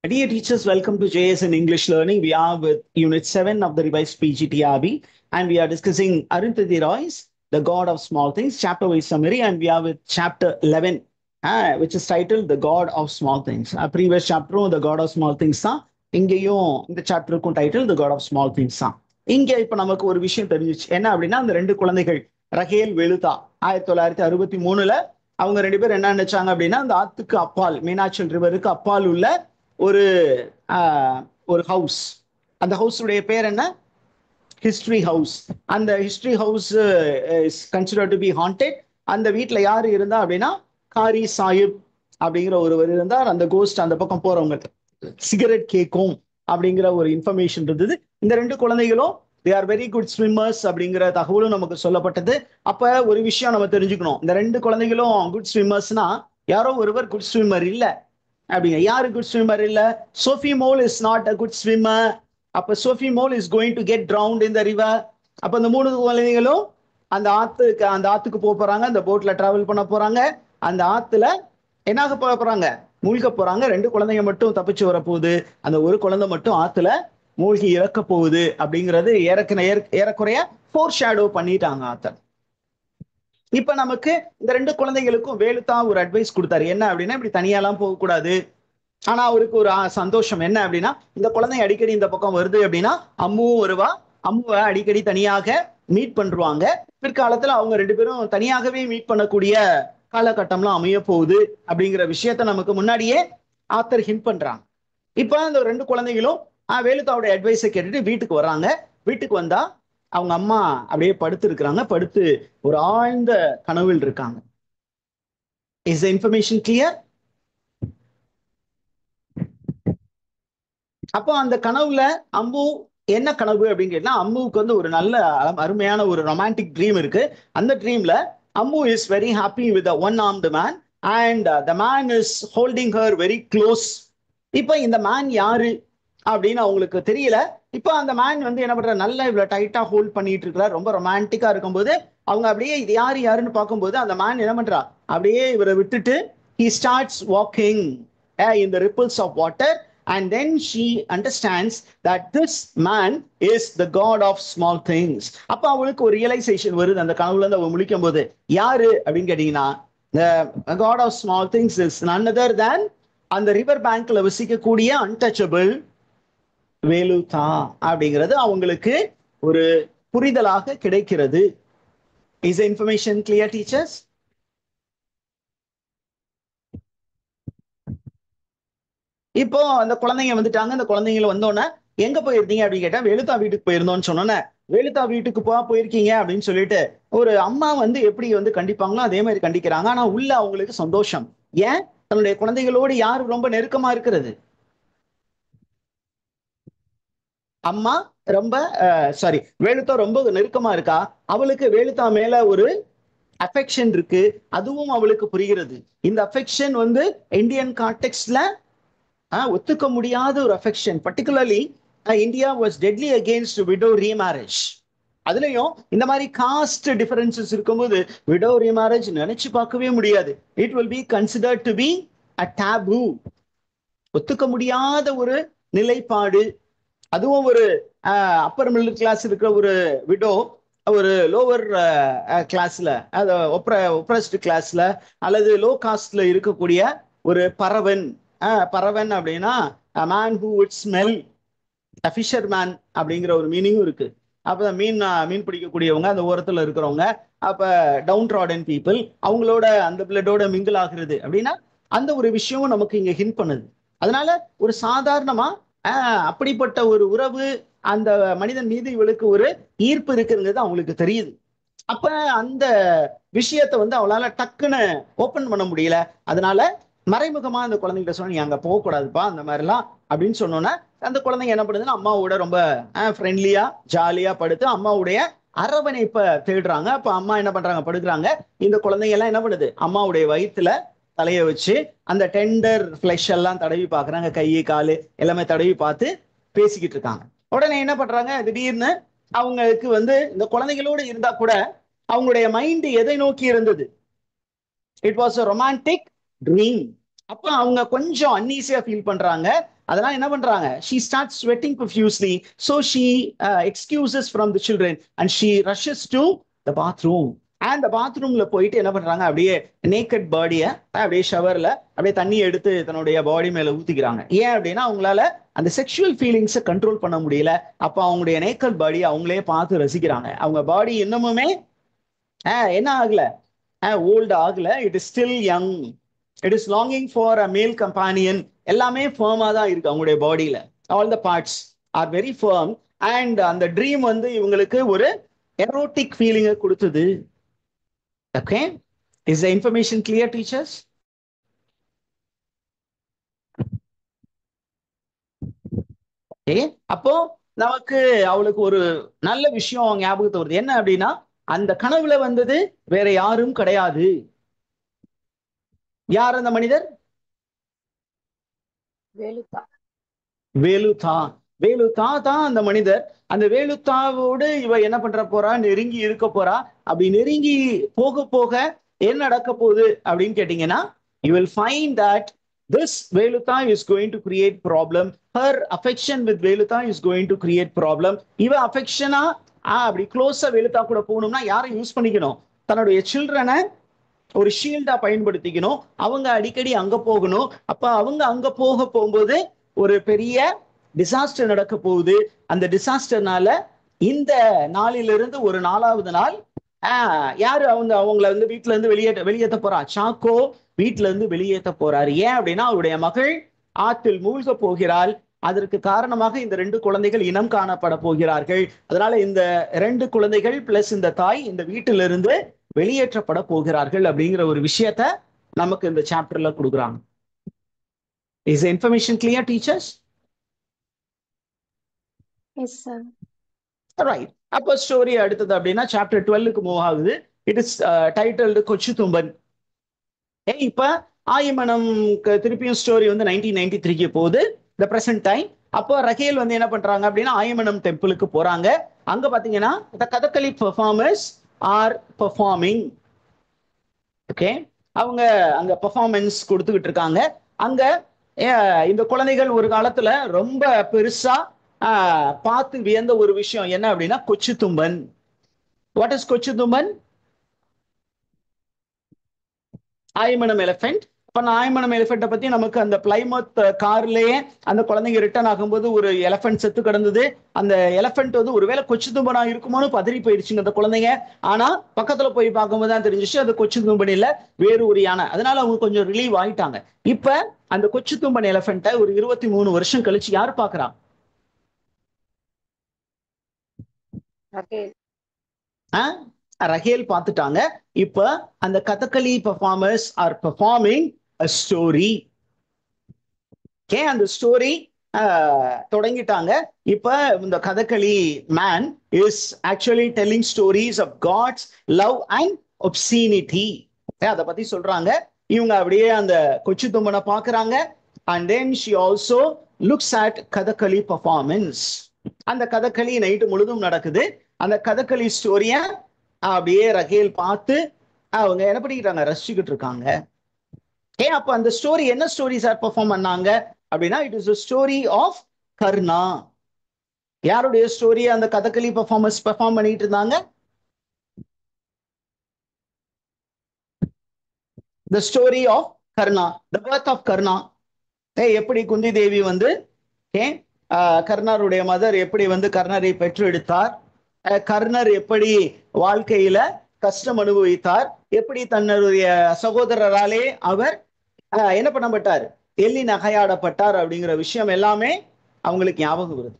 Dear teachers, welcome to JS in English Learning. We are with Unit 7 of the revised PGTRB and we are discussing Arundhati Roy's The God of Small Things, chapter-wise summary, and we are with chapter 11, which is titled The God of Small Things. Our previous chapter, The God of Small Things, இங்கேயும் இந்த சாப்டருக்கும் title the God of small things தான். இங்க இப்ப நமக்கு ஒரு விஷயம் தெரிஞ்சிச்சு. என்ன அப்படின்னா, அந்த ரெண்டு குழந்தைகள் ரகேல் வெலுதா 1963 அவங்க ரெண்டு பேரும் என்ன நினைச்சாங்க அப்படின்னா, அந்த ஆத்துக்கு அப்பால், மீனாட்சல் ரிவருக்கு அப்பால் உள்ள ஒரு ஒரு ஹவுஸ், அந்த ஹவுஸுடைய பேர் என்ன? History house. அந்த history house is considered to be haunted. அந்த வீட்டில் யார் இருந்தா அப்படின்னா, காரி சாஹிப் அப்படிங்கிற ஒருவர் இருந்தார். அந்த கோஸ்ட் அந்த பக்கம் போறவங்க சிகரெட் கேட்கும் அப்படிங்கிற ஒரு இன்ஃபர்மேஷன் இருந்தது. இந்த ரெண்டு குழந்தைகளும் they are very good swimmers அப்படிங்கிற தகவலும் நமக்கு சொல்லப்பட்டது. அப்ப ஒரு விஷயம் நம்ம தெரிஞ்சுக்கணும், இந்த ரெண்டு குழந்தைகளும் குட் ஸ்விம்மர்ஸ்னா யாரோ ஒருவர் குட் ஸ்விம்மர் இல்லை அப்படிங்க. யாரு குட் ஸ்விம்மர் இல்ல? Sophie Mol is not a good swimmer. அப்ப Sophie Mol is going to get drowned in the river. அப்ப இந்த மூணு குழந்தைகளும் அந்த ஆத்துக்கு போறாங்க, அந்த போட்ல டிராவல் பண்ண போறாங்க. அந்த ஆத்துல என்னாக போறாங்க? மூழ்க போறாங்க. ரெண்டு குழந்தைங்க மட்டும் தப்பிச்சு வர போகுது, அந்த ஒரு குழந்தை மட்டும் ஆத்துல மூழ்கி இறக்க போகுது அப்படிங்கிறது ஏறக்குறைய ஃபோர் ஷேடோ பண்ணிட்டாங்க ஆத்தர். இப்ப நமக்கு இந்த ரெண்டு குழந்தைகளுக்கும் வேலுத்தான் ஒரு அட்வைஸ் கொடுத்தாரு. என்ன அப்படின்னா, இப்படி தனியாலாம் போகக்கூடாது. ஆனா அவருக்கு ஒரு சந்தோஷம் என்ன அப்படின்னா, இந்த குழந்தை அடிக்கடி இந்த பக்கம் வருது அப்படின்னா அம்முவும் வருவா, அம்முவை அடிக்கடி தனியாக மீட் பண்ணுவாங்க. பிற்காலத்துல அவங்க ரெண்டு பேரும் தனியாகவே மீட் பண்ணக்கூடிய காலகட்டம்லாம் அமைய போகுது அப்படிங்கிற விஷயத்த நமக்கு முன்னாடியே ஆத்தர் ஹிண்ட் பண்றாங்க. இப்ப அந்த ரெண்டு குழந்தைகளும் வேலுத்தாவுடைய அட்வைஸை கேட்டுட்டு வீட்டுக்கு வர்றாங்க. வீட்டுக்கு வந்தா அவங்க அம்மா அப்படியே படுத்து இருக்கிறாங்க. படுத்து ஒரு ஆழ்ந்த கனவில் இருக்காங்க. Is the information clear? அப்போ அந்த கனவுல அம்பு என்ன கனவு அப்படின்னு கேட்டா, அம்முவுக்கு வந்து ஒரு நல்ல அருமையான ஒரு ரொமான்டிக் ட்ரீம் இருக்கு. அந்த ட்ரீம்ல Ammu is very happy with one armed man and the man is holding her very close. இப்ப இந்த மேன் யாரு அப்படின்னு அவங்களுக்கு தெரியல. இப்ப அந்த மேன் வந்து என்ன பண்ற, நல்லா இவ்வளவு டைட்டா ஹோல்ட் பண்ணிட்டு இருக்கிறார். ரொம்ப ரொமான்டிக்கா இருக்கும்போது அவங்க அப்படியே இது யாருன்னு பார்க்கும்போது அந்த மேன் என்ன பண்றா, அப்படியே இவரை விட்டுட்டு he starts walking in the ripples of water. And then she understands that this man is the God of small things. அப்ப அவளுக்கு ஒரு ரியலைசேஷன் வருது அந்த கனவுல இருந்து அவ முழிக்கும் போது. யாரு அப்படின்னு கேட்டீங்கன்னா, the God of small things is none other than அந்த ரிவர் பேங்க்ல வசிக்கக்கூடிய அன்டச்சபிள் வேலுதா அப்படிங்கிறது அவங்களுக்கு ஒரு புரிதலாக கிடைக்கிறது. Is information clear teachers? இப்போ அந்த குழந்தைங்க வந்துட்டாங்க. அந்த குழந்தைங்கள வந்தோடனே எங்க போயிருந்தீங்க அப்படின்னு கேட்டா, வேலுத்தா வீட்டுக்கு போயிருந்தோம்னு சொன்னோன்னே, வேலுத்தா வீட்டுக்கு போயிருக்கீங்க அப்படின்னு சொல்லிட்டு ஒரு அம்மா வந்து எப்படி வந்து கண்டிப்பாங்களோ அதே மாதிரி கண்டிக்கிறாங்க. ஆனா உள்ள அவங்களுக்கு சந்தோஷம். ஏன்? தன்னுடைய குழந்தைகளோடு யாரு ரொம்ப நெருக்கமா இருக்கிறது? அம்மா ரொம்ப சாரி, வேலுத்தா ரொம்ப நெருக்கமா இருக்கா. அவளுக்கு வேலுத்தா மேல ஒரு அஃபெக்ஷன் இருக்கு, அதுவும் அவளுக்கு புரிகிறது. இந்த அஃபெக்ஷன் வந்து இந்தியன் கான்டெக்ட்ல ஒத்துக்க முடியாத ஒரு affection. Particularly India was deadly against widow remarriage. அதுலயும் இந்த மாதிரி காஸ்ட் டிஃபரன்சஸ் இருக்கும்போது விடோ ரீமேரேஜ் நினைச்சு பார்க்கவே முடியாது. It will be considered to be a taboo, ஒத்துக்க முடியாத ஒரு நிலைப்பாடு. அதுவும் ஒரு அப்பர் மிடில் கிளாஸ் இருக்கிற ஒரு விடோ ஒரு லோவர் கிளாஸ்ல, ஒப்ரஸ்ட் கிளாஸ்ல அல்லது லோ காஸ்ட்ல இருக்கக்கூடிய ஒரு பறவன். பறவன் அப்படின்னா man who would smell, fisherman அப்படிங்கிற ஒரு மீனிங்கும் இருக்கு. அப்ப மீன் பிடிக்கக்கூடியவங்க அந்த ஓரத்துல இருக்கிறவங்க, அப்ப டவுன் ட்ராடன் பீப்புள், அவங்களோட அந்த பிளட்டோட மிங்கிள் ஆகுறது அப்படின்னா அந்த ஒரு விஷயமும் நமக்கு இங்க ஹிண்ட் பண்ணுது. அதனால ஒரு சாதாரணமா அப்படிப்பட்ட ஒரு உறவு அந்த மனிதன் மீது இவளுக்கு ஒரு ஈர்ப்பு இருக்குங்கிறது அவங்களுக்கு தெரியுது. அப்ப அந்த விஷயத்த வந்து அவளால டக்குன்னு ஓபன் பண்ண முடியல. அதனால மறைமுகமா அந்த குழந்தைகிட்ட சொன்ன, நீ அங்க போகக்கூடாதுப்பா அந்த மாதிரிலாம் அப்படின்னு சொன்னோன்னா, அந்த குழந்தைங்க என்ன பண்ணுதுன்னா அம்மாவோட ரொம்ப ஃப்ரெண்ட்லியா ஜாலியா படுத்து அம்மாவுடைய அரவணைப்பை தேடுறாங்க. அப்ப அம்மா என்ன பண்றாங்க, படுக்கிறாங்க. இந்த குழந்தைங்க எல்லாம் என்ன பண்ணுது, அம்மாவுடைய வயிற்றுல தலையை வச்சு அந்த டெண்டர் ஃபிளஷ் எல்லாம் தடவி பார்க்குறாங்க, கை காலு எல்லாமே தடவி பார்த்து பேசிக்கிட்டு இருக்காங்க. உடனே என்ன பண்றாங்க, திடீர்னு அவங்களுக்கு வந்து இந்த குழந்தைகளோடு இருந்தா கூட அவங்களுடைய மைண்ட் எதை நோக்கி இருந்தது? It was a romantic dream. அப்ப அவங்க கொஞ்சம் அன்ஈஸியா ஃபீல் பண்றாங்க. அதெல்லாம் என்ன பண்றாங்க? She starts sweating profusely. So she excuses from the children and she rushes to the bathroom. And the bathroomல போயிட்டு என்ன பண்றாங்க? அப்படியே நேக்கட் பாடிய அப்படியே ஷவர்ல அப்படியே தண்ணி எடுத்து தன்னுடைய பாடி மேல ஊத்திக்கிறாங்க. ஏன் அப்படின்னா அவங்களால அந்த செக்ஷுவல் ஃபீலிங்ஸை கண்ட்ரோல் பண்ண முடியல. அப்ப அவங்களுடைய நேக்கட் பாடி அவங்களே பார்த்து ரசிக்கிறாங்க. அவங்க பாடி இன்னமுமே என்ன ஆகல, ஓல்டு ஆகல. It is still young. It is longing for a male companion. எல்லாமே ஃபர்மா தான் இருக்கு அவங்களுடைய பாடியில. All the parts are very firm. And அந்த ட்ரீம் வந்து இவங்களுக்கு ஒரு எரோட்டிக் ஃபீலிங்கை கொடுத்தது. Okay, is the information clear teachers? அப்போ நமக்கு அவளுக்கு ஒரு நல்ல விஷயம் ஞாபகத்தை வருது. என்ன அப்படின்னா அந்த கனவுல வந்தது வேற யாரும் கிடையாது. யார் அந்த மனிதர்? வேலுத்தா. வேலுத்தா. வேலுத்தா தான் அந்த மனிதர். அந்த வேலுத்தாவோடு இவ என்ன பண்ற போறா? நெருங்கி இருக்க போறா. அப்படி நெருங்கி போக போக என்ன நடக்க போகுது அப்படின்னு கேட்டீங்கன்னா, you will find that this Velutha is going to create problem. Her affection with Velutha is going to create problem. இவ அஃபெக்ஷனா அப்படி க்ளோஸா வேலுத்தா கூட போகணும்னா யாரை யூஸ் பண்ணிக்கணும்? தன்னுடைய சில்ட்ரனை ஒரு ஷீல்டா பயன்படுத்திக்கணும். அவங்க அடிக்கடி அங்க போகணும். அப்ப அவங்க அங்க போகும்போது ஒரு பெரிய டிசாஸ்டர் நடக்க போகுது. அந்த டிசாஸ்டர்னால இந்த நாளிலிருந்து ஒரு 4வது நாள் யாரு அவங்கள வந்து வீட்டுல இருந்து வெளியேற்ற போறா? சாக்கோ வீட்டுல இருந்து வெளியேற்ற போறாரு. ஏன் அப்படின்னா அவருடைய மகள் ஆற்றில் மூழ்க போகிறாள். அதற்கு காரணமாக இந்த 2 குழந்தைகள் இனம் காணப்பட போகிறார்கள். அதனால இந்த 2 குழந்தைகள் பிளஸ் இந்த தாய் இந்த வீட்டிலிருந்து வெளியேற்றப்பட போகிறார்கள் அப்படிங்கிற ஒரு விஷயத்த நமக்கு இந்த சாப்டர்ல கொடுக்குறாங்க. Is information clear teachers? Yes sir. Right. அப்போ ஸ்டோரி அடுத்தது அப்படின்னா சாப்டர் 12க்கு மூவ் ஆகுது. It is titled Kochu Thomban. இப்ப ஆயிமனம் திருப்பியும் ஸ்டோரி வந்து 1993க்கு போகுது, த பிரசன்ட் டைம். அப்போ ரகேல் வந்து என்ன பண்றாங்க அப்படின்னா ஆயிமனம் டெம்பிளுக்கு போறாங்க. அங்க பாத்தீங்கன்னா the Kathakali performers are performing. Okay, அவங்க அங்க பெர்ஃபார்மன்ஸ் கொடுத்துக்கிட்டு இருக்காங்க. அங்க இந்த குழந்தைகள் ஒரு காலத்துல ரொம்ப பெருசா பார்த்து வியந்த ஒரு விஷயம் என்ன அப்படின்னா Kochu Thomban. What is Kochu Thomban? Aymanam elephant. இப்ப நான் ஆயிமனம் எலிஃபென்ட்டை பத்தி நமக்கு அந்த பிளைமத் கார்லயே அந்த குழந்தைங்க ரிட்டர்ன் ஆகும்போது ஒரு எலிஃபென்ட் செத்து கிடந்தது. அந்த எலிஃபென்ட் வந்து ஒருவேளை கொச்சு தும்பனா இருக்குமோன்னு பதறி போயிடுச்சுங்க அந்த குழந்தைங்க. ஆனா பக்கத்துல போய் பார்க்கும்போது தான் தெரிஞ்சிச்சு அது கொச்சு தும்பன் இல்ல, வேறு ஒரு யானை. அதனால அவங்க கொஞ்சம் ரிலீவ் ஆயிட்டாங்க. இப்ப அந்த கொச்சு தும்பன் எலிஃபென்ட்டை ஒரு 23 வருஷம் கழிச்சு யார் பாக்குறா? ரகேல் பார்த்துட்டாங்க. இப்ப அந்த Kathakali performers are performing a story. அந்த ஸ்டோரி தொடங்கிட்டாங்க. இப்ப இந்த Kathakali man is actually telling stories of gods love and obscenity. அதை பத்தி சொல்றாங்க. இவங்க அப்படியே அந்த கொச்சு தும்பனை பாக்குறாங்க. and then she also looks at Kathakali performance. அந்த கதகளி நைட்டு முழுதும் நடக்குது. அந்த கதகளி ஸ்டோரிய அப்படியே ரகேல் பார்த்து அவங்க என்ன பண்ணிக்கிட்டாங்க? ரசிச்சுக்கிட்டு இருக்காங்க. அப்ப அந்த ஸ்டோரி என்ன ஸ்டோரி சார் பெர்ஃபார்ம் பண்ணாங்க அப்படின்னா it is a story of கர்ணா. யாருடைய ஸ்டோரி அந்த கதகளி பெர்ஃபார்மன்ஸ் பெர்ஃபார்ம் பண்ணிட்டு இருந்தாங்க? the story of Karna, the birth of கர்ணா. எப்படி குந்தி தேவி வந்து கர்ணருடைய மதர் எப்படி வந்து கர்ணரை பெற்று எடுத்தார், கர்ணர் எப்படி வாழ்க்கையில கஷ்டம் அனுபவித்தார், எப்படி தன்னுடைய சகோதரராலே அவர் என்ன பண்ணப்பட்டார்? எள்ளி நகையாடப்பட்டார் அப்படிங்கிற விஷயம் எல்லாமே அவங்களுக்கு ஞாபகம் வருது.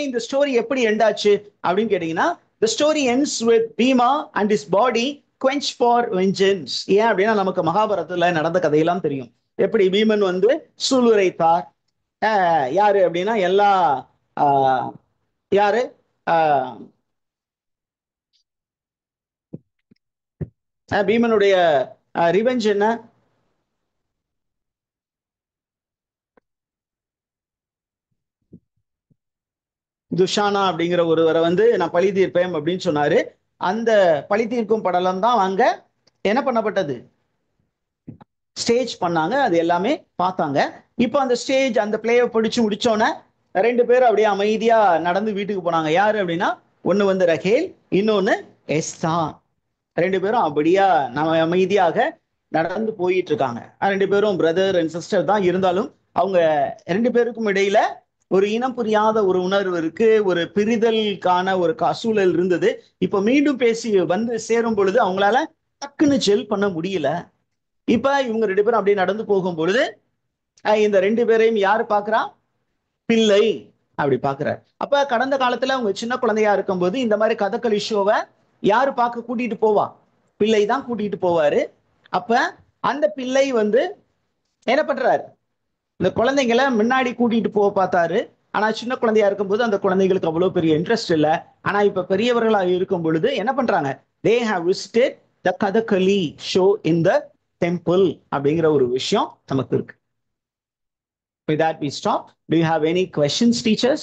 இந்த ஸ்டோரி எப்படி எண்ட் ஆச்சு அப்படின்னு கேட்டீங்கன்னா the story ends with Bhima and his body quench for vengeance. ஏன் அப்படின்னா நமக்கு மகாபாரதத்துல நடந்த கதையெல்லாம் தெரியும். எப்படி பீமன் வந்து சூளுரைத்தார். யாரு அப்படின்னா எல்லா யாரு பீமனுடைய ரிவெஞ்ச் என்ன? துஷானா அப்படிங்கிற ஒருவரை வந்து நான் பழி தீர்ப்பேன் அப்படின்னு சொன்னாரு. அந்த பழி தீர்க்கும் படலம் தான் அங்க என்ன பண்ணப்பட்டது? ஸ்டேஜ் பண்ணாங்க, அது எல்லாமே பார்த்தாங்க. இப்போ அந்த ஸ்டேஜ் அந்த பிளேயை பிடிச்சு முடிச்சோன்னே 2 பேரும் அப்படியே அமைதியா நடந்து வீட்டுக்கு போனாங்க. யாரு அப்படின்னா, ஒண்ணு வந்து ரகேல், இன்னொன்னு எஸ்தா. 2 பேரும் அப்படியா நம்ம அமைதியாக நடந்து போயிட்டு இருக்காங்க. 2 பேரும் பிரதர் அண்ட் சிஸ்டர் தான், இருந்தாலும் அவங்க 2 பேருக்கும் இடையில ஒரு இனம் புரியாத ஒரு உணர்வு இருக்கு, ஒரு பிரிதலுக்கான ஒரு சூழல் இருந்தது. இப்ப மீண்டும் பேசி வந்து சேரும் பொழுது அவங்களால டக்குன்னு ஜெல் பண்ண முடியல. இப்ப இவங்க 2 பேரும் அப்படியே நடந்து போகும் பொழுது இந்த 2 பேரையும் யாரு பாக்குறா? பிள்ளை அப்படி பாக்குறாரு. அப்ப கடந்த காலத்துல அவங்க சின்ன குழந்தையா இருக்கும்போது இந்த மாதிரி கதகளி ஷோவை யாரு பார்க்க கூட்டிட்டு போவா? பிள்ளை தான் கூட்டிட்டு போவாரு. அப்ப அந்த பிள்ளை வந்து என்ன பண்றாரு? இந்த குழந்தைங்களை முன்னாடி கூட்டிட்டு போக பார்த்தாரு. ஆனா சின்ன குழந்தையா இருக்கும்போது அந்த குழந்தைகளுக்கு அவ்வளவு பெரிய இன்ட்ரெஸ்ட் இல்லை. ஆனா இப்ப பெரியவர்களா இருக்கும் பொழுது என்ன பண்றாங்க? They have visited the Kathakali show in the temple அப்படிங்கிற ஒரு விஷயம் நமக்கு இருக்கு. With that we stop. Do you have any questions, teachers?